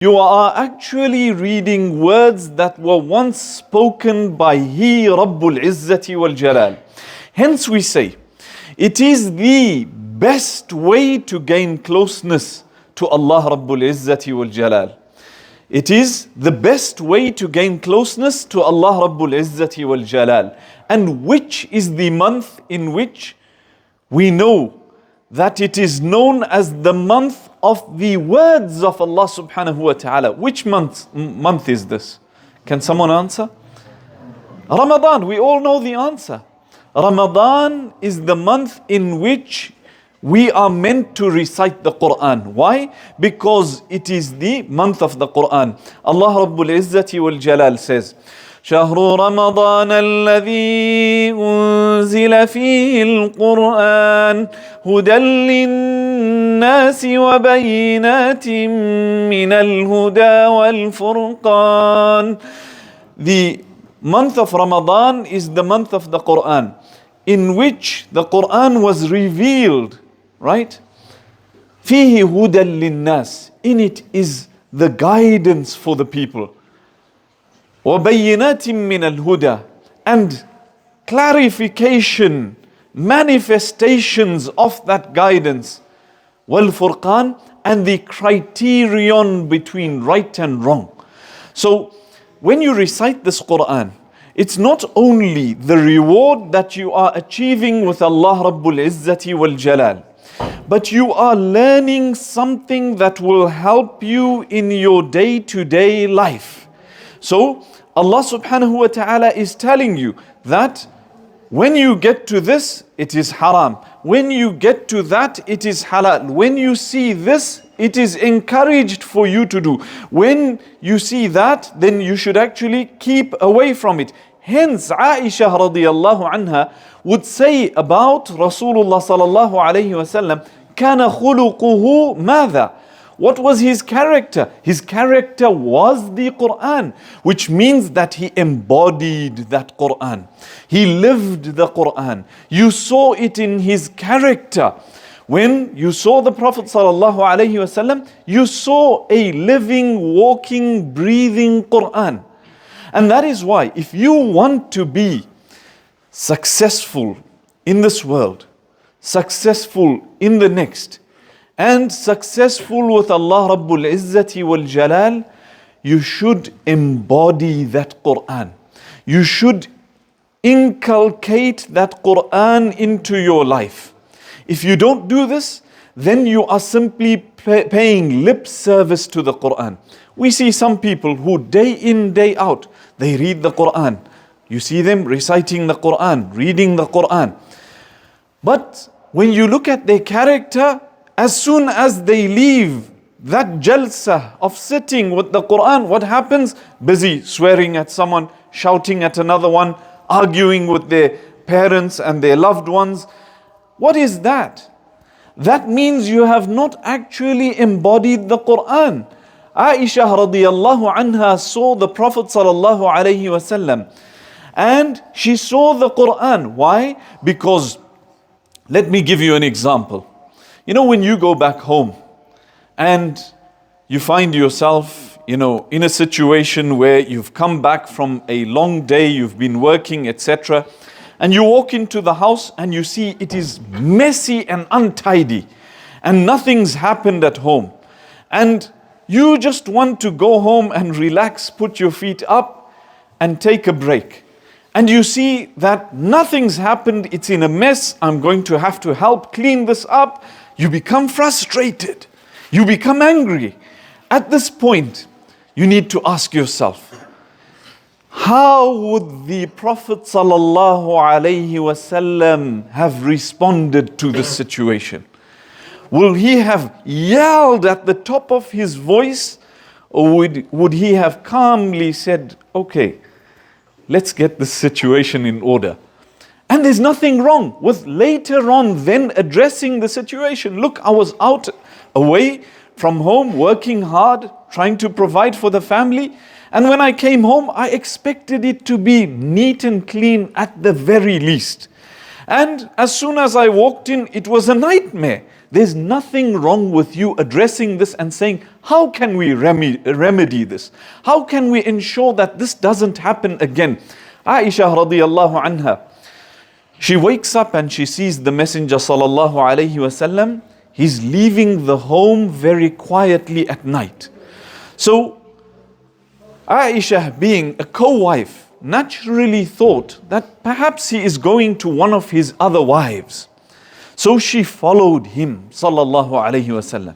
You are actually reading words that were once spoken by He, Rabbul Izzati wal Jalal. Hence we say, it is the best way to gain closeness to Allah Rabbul Izzati wal Jalal. It is the best way to gain closeness to Allah Rabbul Izzati wal Jalal. And which is the month in which we know that it is known as the month of the words of Allah subhanahu wa ta'ala. Which month is this? Can someone answer? Ramadan, we all know the answer. Ramadan is the month in which we are meant to recite the Qur'an. Why? Because it is the month of the Qur'an. Allah Rabbul Izzati wal Jalal says, شهر رمضان الذي أنزل فيه القرآن هدى للناس وبينات من الهدى والفرقان. The month of Ramadan is the month of the Quran, in which the Quran was revealed, right? فيه هدى للناس. In it is the guidance for the people. وَبَيِّنَاتٍ مِّنَ الْهُدَى, and clarification, manifestations of that guidance. وَالْفُرْقَانِ, and the criterion between right and wrong. So, when you recite this Qur'an, it's not only the reward that you are achieving with Allah Rabbul Izzati wal Jalal, but you are learning something that will help you in your day-to-day life. So, Allah subhanahu wa ta'ala is telling you that when you get to this, it is haram. When you get to that, it is halal. When you see this, it is encouraged for you to do. When you see that, then you should actually keep away from it. Hence, Aisha radiyallahu anha would say about Rasulullah sallallahu alayhi wa sallam, كَانَ خُلُقُهُ مَاذَا? What was his character? His character was the Qur'an, which means that he embodied that Qur'an. He lived the Qur'an. You saw it in his character. When you saw the Prophet ﷺ, you saw a living, walking, breathing Qur'an. And that is why, if you want to be successful in this world, successful in the next, and successful with Allah Rabbul Izzati wal Jalal, you should embody that Qur'an. You should inculcate that Qur'an into your life. If you don't do this, then you are simply paying lip service to the Qur'an. We see some people who day in, day out, they read the Qur'an. You see them reciting the Qur'an, reading the Qur'an. But when you look at their character, as soon as they leave that jalsa of sitting with the Qur'an, what happens? Busy swearing at someone, shouting at another one, arguing with their parents and their loved ones. What is that? That means you have not actually embodied the Qur'an. Aisha radiyallahu anha saw the Prophet sallallahu alayhi wasallam, and she saw the Qur'an. Why? Because, let me give you an example. You know, when you go back home and you find yourself, in a situation where you've come back from a long day, you've been working, etc., and you walk into the house and you see it is messy and untidy and nothing's happened at home. And you just want to go home and relax, put your feet up and take a break. And you see that nothing's happened, it's in a mess, I'm going to have to help clean this up. You become frustrated. You become angry. At this point, you need to ask yourself, how would the Prophet ﷺ have responded to this situation? Will he have yelled at the top of his voice, or would he have calmly said, okay, let's get this situation in order? And there's nothing wrong with later on then addressing the situation. Look, I was out away from home, working hard, trying to provide for the family. And when I came home, I expected it to be neat and clean at the very least. And as soon as I walked in, it was a nightmare. There's nothing wrong with you addressing this and saying, how can we remedy this? How can we ensure that this doesn't happen again? Aisha radiallahu anha, she wakes up and she sees the Messenger sallallahu alayhi wasallam. He's leaving the home very quietly at night. So Aisha, being a co-wife, naturally thought that perhaps he is going to one of his other wives. So she followed him sallallahu alayhi wasallam.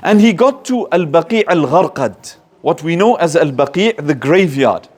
And he got to Al-Baqi' Al-Gharqad, what we know as Al-Baqi', the graveyard.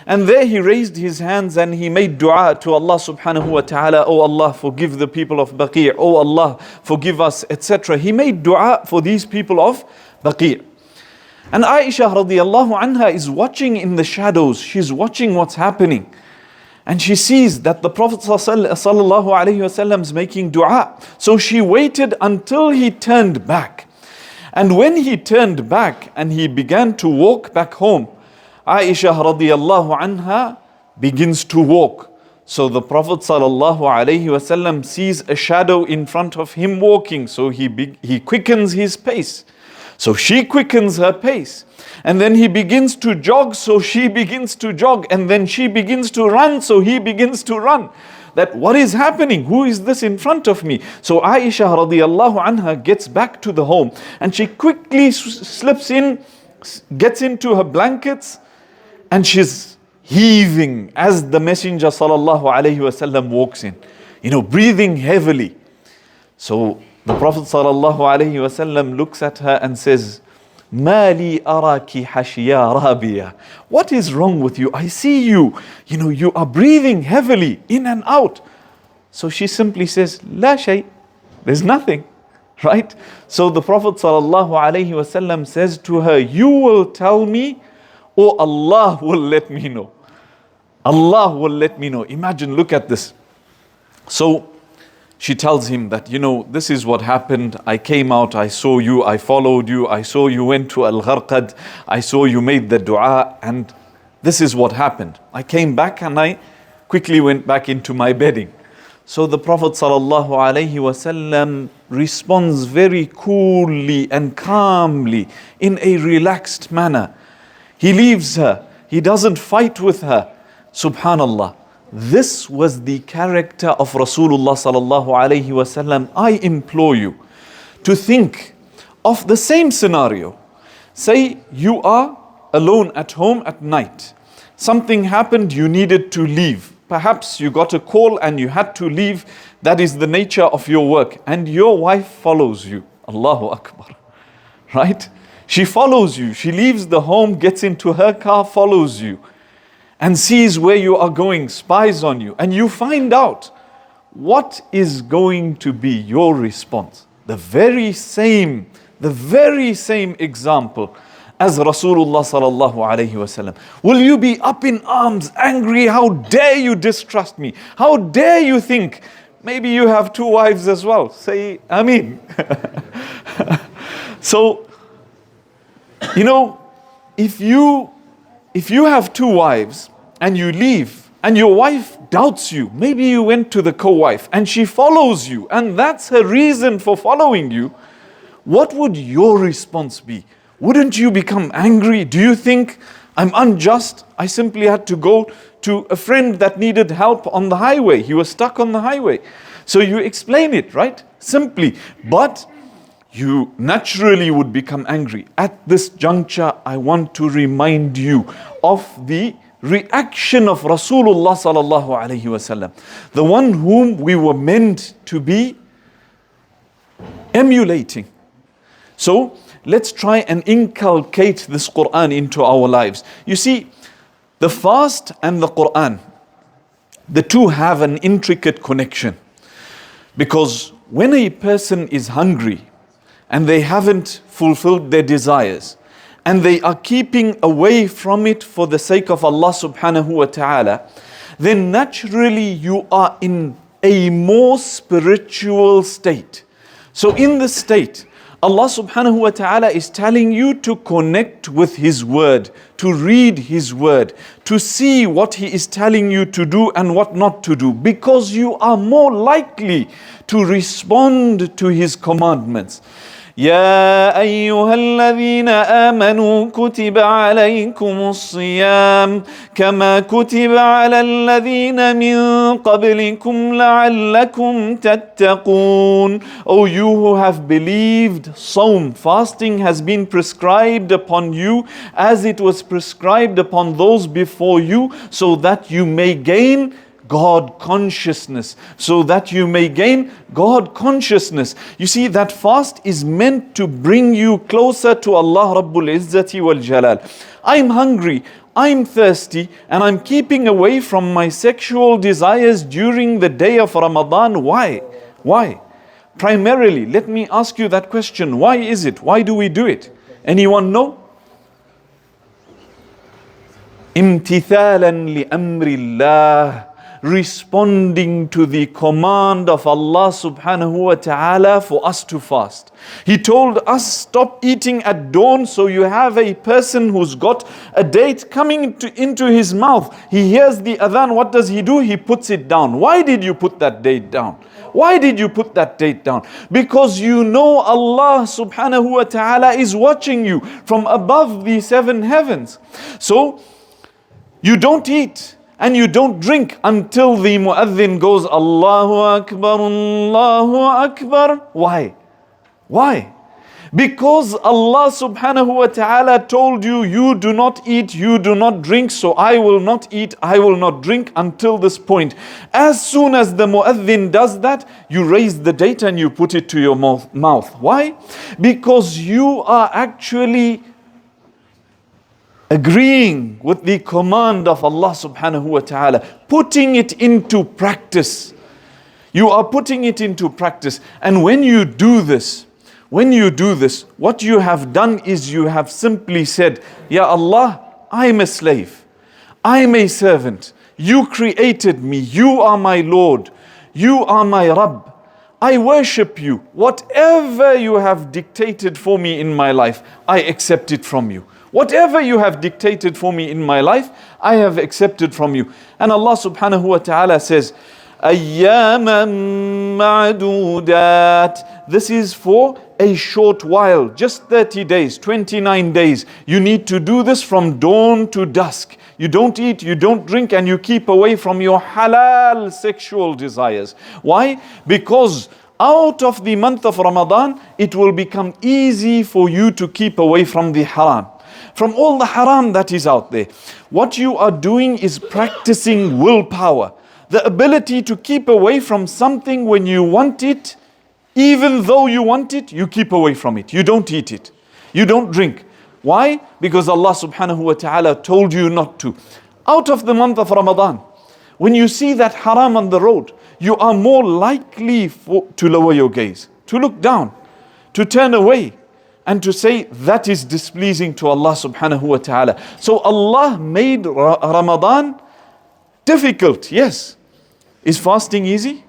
And there he raised his hands and he made dua to Allah subhanahu wa ta'ala. Oh Allah, forgive the people of Baqi'. Oh Allah, forgive us, etc. He made dua for these people of Baqi'. And Aisha radiallahu anha is watching in the shadows. She's watching what's happening. And she sees that the Prophet sallallahu alaihi wasallam is making dua. So she waited until he turned back. And when he turned back and he began to walk back home, Aisha radiallahu anha begins to walk. So the Prophet sallallahu alaihi wasallam sees a shadow in front of him walking. So he quickens his pace. So she quickens her pace. And then he begins to jog, so she begins to jog. And then she begins to run, so he begins to run. That what is happening? Who is this in front of me? So Aisha radiallahu anha gets back to the home. And she quickly slips in, gets into her blankets. And she's heaving as the Messenger sallallahu alaihi wasallam walks in. Breathing heavily. So the Prophet sallallahu alaihi wasallam looks at her and says, "Ma li araki hashiya rabiya." What is wrong with you? I see you. You are breathing heavily in and out. So she simply says, "La shay." There's nothing. Right? So the Prophet sallallahu alaihi wasallam says to her, "You will tell me, or Allah will let me know." Allah will let me know. Imagine, look at this. So she tells him that, this is what happened. I came out, I saw you, I followed you, I saw you went to Al-Gharqad, I saw you made the dua, and this is what happened. I came back and I quickly went back into my bedding. So the Prophet sallallahu alaihi wasallam responds very coolly and calmly in a relaxed manner. He leaves her. He doesn't fight with her. Subhanallah. This was the character of Rasulullah sallallahu alaihi wasallam. I implore you to think of the same scenario. Say you are alone at home at night. Something happened, you needed to leave. Perhaps you got a call and you had to leave. That is the nature of your work. And your wife follows you. Allahu Akbar. Right? She follows you. She leaves the home, gets into her car, follows you, and sees where you are going, spies on you. And you find out what is going to be your response. The very same example as Rasulullah sallallahu alaihi wasallam. Will you be up in arms, angry? How dare you distrust me? How dare you think? Maybe you have two wives as well. Say Ameen. So, if you have two wives and you leave and your wife doubts you, maybe you went to the co-wife and she follows you and that's her reason for following you, what would your response be? Wouldn't you become angry? Do you think, I'm unjust? I simply had to go to a friend that needed help on the highway. He was stuck on the highway. So you explain it, right? Simply. But you naturally would become angry. At this juncture, I want to remind you of the reaction of Rasulullah sallallahu alaihi wasallam, the one whom we were meant to be emulating. So let's try and inculcate this Qur'an into our lives. You see, the fast and the Qur'an, the two have an intricate connection. Because when a person is hungry and they haven't fulfilled their desires and they are keeping away from it for the sake of Allah subhanahu wa ta'ala, then naturally you are in a more spiritual state. So in this state, Allah subhanahu wa ta'ala is telling you to connect with His word, to read His word, to see what He is telling you to do and what not to do, because you are more likely to respond to His commandments. يا أيها الذين آمنوا كتب عليكم الصيام كما كتب على الذين من قبلكم لعلكم تتقون. O you who have believed, Sawm, fasting has been prescribed upon you as it was prescribed upon those before you, so that you may gain God consciousness, so that you may gain God consciousness. You see, that fast is meant to bring you closer to Allah Rabbul Izzati wal Jalal. I'm hungry, I'm thirsty, and I'm keeping away from my sexual desires during the day of Ramadan. Why? Why? Primarily, let me ask you that question. Why is it? Why do we do it? Anyone know? امتثالا لأمر الله, responding to the command of Allah subhanahu wa ta'ala for us to fast. He told us, stop eating at dawn. So you have a person who's got a date coming into his mouth. He hears the adhan. What does he do? He puts it down. Why did you put that date down? Why did you put that date down? Because you know Allah subhanahu wa ta'ala is watching you from above the seven heavens. So you don't eat and you don't drink until the muadhin goes Allahu Akbar, Allahu Akbar. Why? Why? Because Allah subhanahu wa ta'ala told you, you do not eat, you do not drink, so I will not eat, I will not drink until this point. As soon as the muadhin does that, you raise the date and you put it to your mouth. Why? Because you are actually agreeing with the command of Allah subhanahu wa ta'ala, putting it into practice. You are putting it into practice. And when you do this, what you have done is you have simply said, Ya Allah, I am a slave, I am a servant, you created me, you are my Lord, you are my Rabb, I worship you. Whatever you have dictated for me in my life, I accept it from you. Whatever you have dictated for me in my life, I have accepted from you. And Allah subhanahu wa ta'ala says, أَيَّامًا مَعْدُودَاتٍ. This is for a short while, just 30 days, 29 days. You need to do this from dawn to dusk. You don't eat, you don't drink, and you keep away from your halal sexual desires. Why? Because out of the month of Ramadan, it will become easy for you to keep away from the haram, from all the haram that is out there. What you are doing is practicing willpower, the ability to keep away from something when you want it. Even though you want it, you keep away from it. You don't eat it. You don't drink. Why? Because Allah subhanahu wa ta'ala told you not to. Out of the month of Ramadan, when you see that haram on the road, you are more likely to lower your gaze, to look down, to turn away, and to say that is displeasing to Allah subhanahu wa ta'ala. So Allah made Ramadan difficult. Yes. Is fasting easy?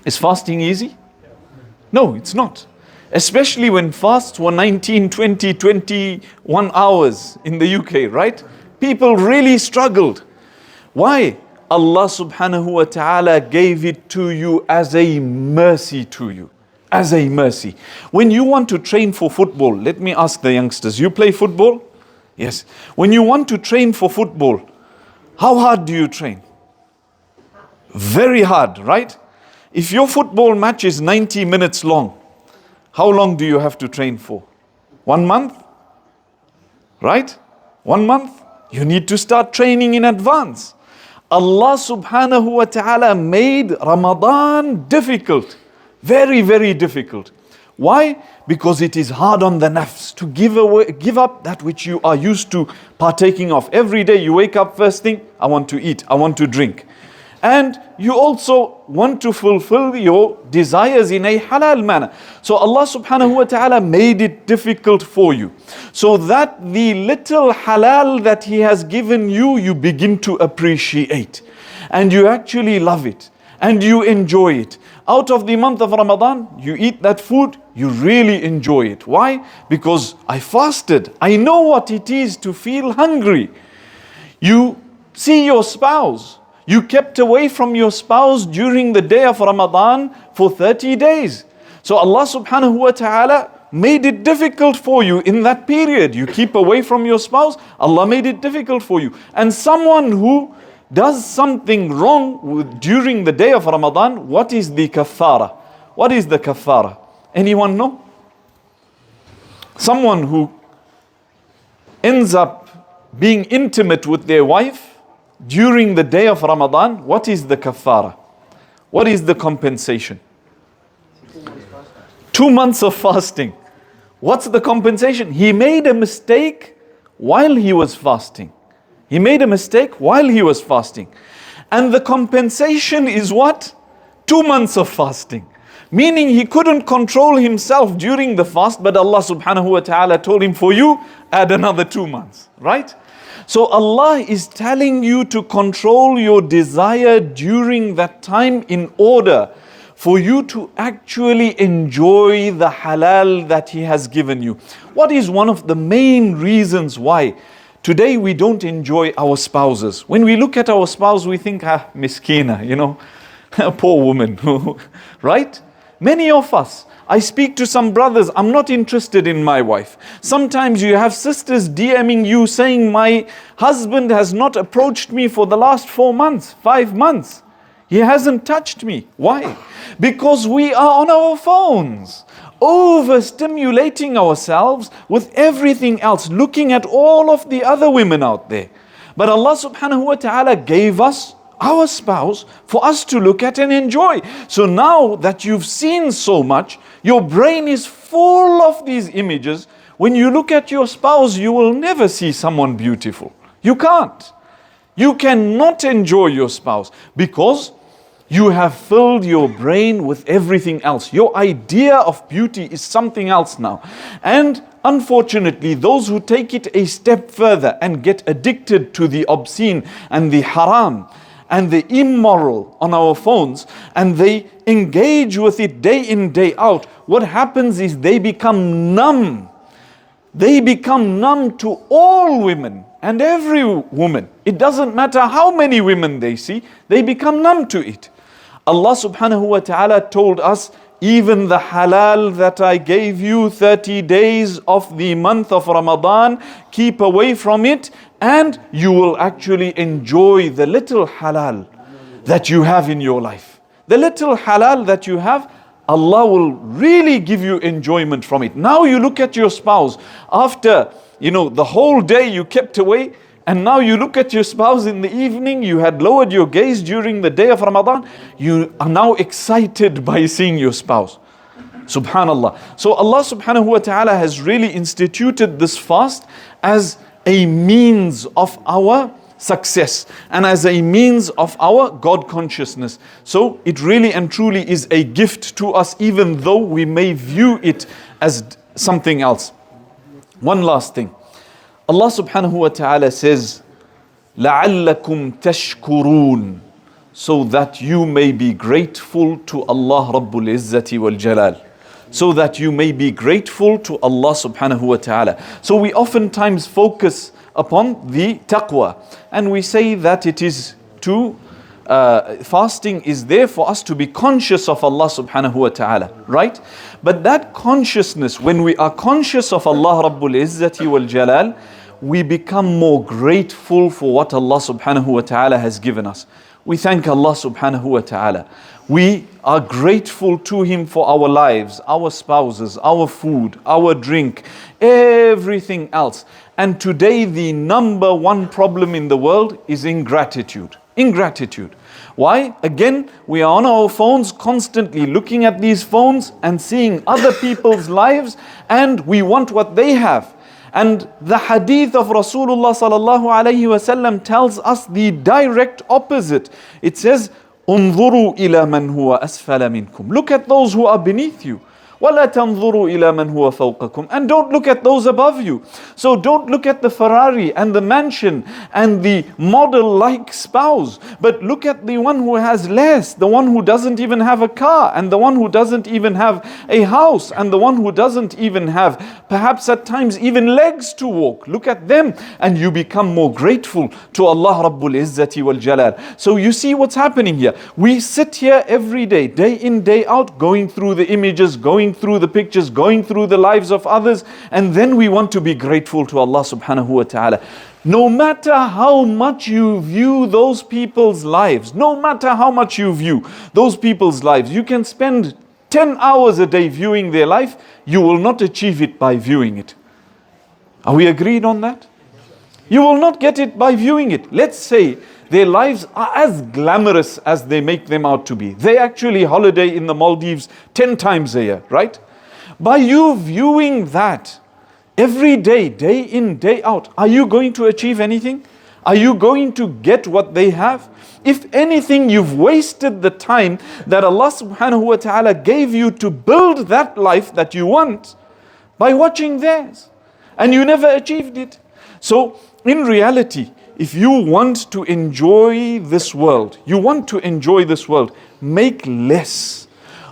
Is fasting easy? No, it's not. Especially when fasts were 19, 20, 21 hours in the UK, right? People really struggled. Why? Allah subhanahu wa ta'ala gave it to you as a mercy to you. As a mercy. When you want to train for football, let me ask the youngsters, you play football? Yes. When you want to train for football, how hard do you train? Very hard, right? If your football match is 90 minutes long, how long do you have to train for? 1 month? Right? 1 month? You need to start training in advance. Allah subhanahu wa ta'ala made Ramadan difficult. Very, very difficult. Why? Because it is hard on the nafs to give up that which you are used to partaking of. Every day you wake up first thing, I want to eat, I want to drink. And you also want to fulfill your desires in a halal manner. So Allah subhanahu wa ta'ala made it difficult for you, so that the little halal that He has given you, you begin to appreciate. And you actually love it. And you enjoy it. out of the month of Ramadan, you eat that food, you really enjoy it. Why? Because I fasted. I know what it is to feel hungry. You see your spouse. You kept away from your spouse during the day of Ramadan for 30 days. So Allah subhanahu wa ta'ala made it difficult for you in that period. You keep away from your spouse, Allah made it difficult for you. And someone who does something wrong during the day of Ramadan, what is the kaffara? What is the kaffara? Anyone know? Someone who ends up being intimate with their wife during the day of Ramadan, what is the kaffara? What is the compensation? 2 months of fasting. What's the compensation? He made a mistake while he was fasting. He made a mistake while he was fasting. And the compensation is what? 2 months of fasting. Meaning he couldn't control himself during the fast, but Allah subhanahu wa ta'ala told him, for you, add another 2 months. Right? So Allah is telling you to control your desire during that time in order for you to actually enjoy the halal that He has given you. What is one of the main reasons why today we don't enjoy our spouses? When we look at our spouse, we think, miskina, a poor woman, right? Many of us, I speak to some brothers, I'm not interested in my wife. Sometimes you have sisters DMing you saying, my husband has not approached me for the last 4 months, 5 months. He hasn't touched me. Why? Because we are on our phones, overstimulating ourselves with everything else, looking at all of the other women out there. But Allah subhanahu wa ta'ala gave us our spouse for us to look at and enjoy. So now that you've seen so much, your brain is full of these images. When you look at your spouse, you will never see someone beautiful. You can't. You cannot enjoy your spouse because you have filled your brain with everything else. Your idea of beauty is something else now. And unfortunately, those who take it a step further and get addicted to the obscene and the haram and the immoral on our phones, and they engage with it day in, day out, what happens is they become numb. They become numb to all women and every woman. It doesn't matter how many women they see, they become numb to it. Allah subhanahu wa ta'ala told us, even the halal that I gave you 30 days of the month of Ramadan, keep away from it and you will actually enjoy the little halal that you have in your life. The little halal that you have, Allah will really give you enjoyment from it. Now you look at your spouse after, the whole day you kept away, and now you look at your spouse in the evening, you had lowered your gaze during the day of Ramadan, you are now excited by seeing your spouse. Subhanallah. So Allah subhanahu wa ta'ala has really instituted this fast as a means of our success and as a means of our God consciousness. So it really and truly is a gift to us, even though we may view it as something else. One last thing. Allah subhanahu wa ta'ala says, لَعَلَّكُمْ تَشْكُرُونَ, so that you may be grateful to Allah Rabbul Izzati wal Jalal. So that you may be grateful to Allah subhanahu wa ta'ala. So we oftentimes focus upon the taqwa, and we say that it is fasting is there for us to be conscious of Allah subhanahu wa ta'ala, right? But that consciousness, when we are conscious of Allah Rabbul Izzati wal Jalal, we become more grateful for what Allah subhanahu wa ta'ala has given us. We thank Allah subhanahu wa ta'ala. We are grateful to Him for our lives, our spouses, our food, our drink, everything else. And today the number one problem in the world is ingratitude. Ingratitude. Why? Again, we are on our phones constantly looking at these phones and seeing other people's lives, and we want what they have. And the hadith of Rasulullah sallallahu alayhi wasallam tells us the direct opposite. It says, "Unzuru ila man huwa asfala minkum." Look at those who are beneath you. وَلَا تَنْظُرُوا إِلَى مَنْ هُوَ فَوْقَكُمْ. And don't look at those above you. So don't look at the Ferrari and the mansion and the model-like spouse, but look at the one who has less, the one who doesn't even have a car, and the one who doesn't even have a house, and the one who doesn't even have, perhaps at times, even legs to walk. Look at them and you become more grateful to Allah Rabbul Izzati wal Jalal. So you see what's happening here. We sit here every day in, day out, going through the images, going through the pictures, going through the lives of others, and then we want to be grateful to Allah subhanahu wa ta'ala. No matter how much you view those people's lives, no matter how much you view those people's lives, you can spend 10 hours a day viewing their life, you will not achieve it by viewing it. Are we agreed on that? You will not get it by viewing it. Let's say their lives are as glamorous as they make them out to be. They actually holiday in the Maldives 10 times a year, right? By you viewing that every day, day in, day out, are you going to achieve anything? Are you going to get what they have? If anything, you've wasted the time that Allah subhanahu wa ta'ala gave you to build that life that you want by watching theirs. And you never achieved it. So, in reality, if you want to enjoy this world, make less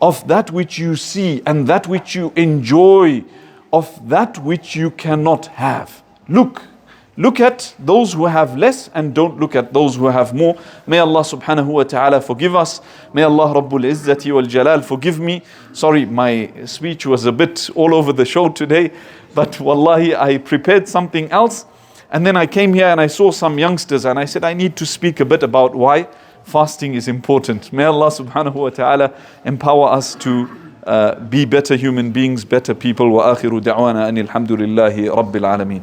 of that which you see and that which you enjoy, of that which you cannot have. Look at those who have less and don't look at those who have more. May Allah subhanahu wa ta'ala forgive us. May Allah Rabbul Izzati wal Jalal forgive me. Sorry, my speech was a bit all over the show today, but wallahi I prepared something else. And then I came here and I saw some youngsters and I said I need to speak a bit about why fasting is important. May Allah subhanahu wa ta'ala empower us to be better human beings, better people. Wa akhiru da'wana anil hamdulillahi rabbil alameen.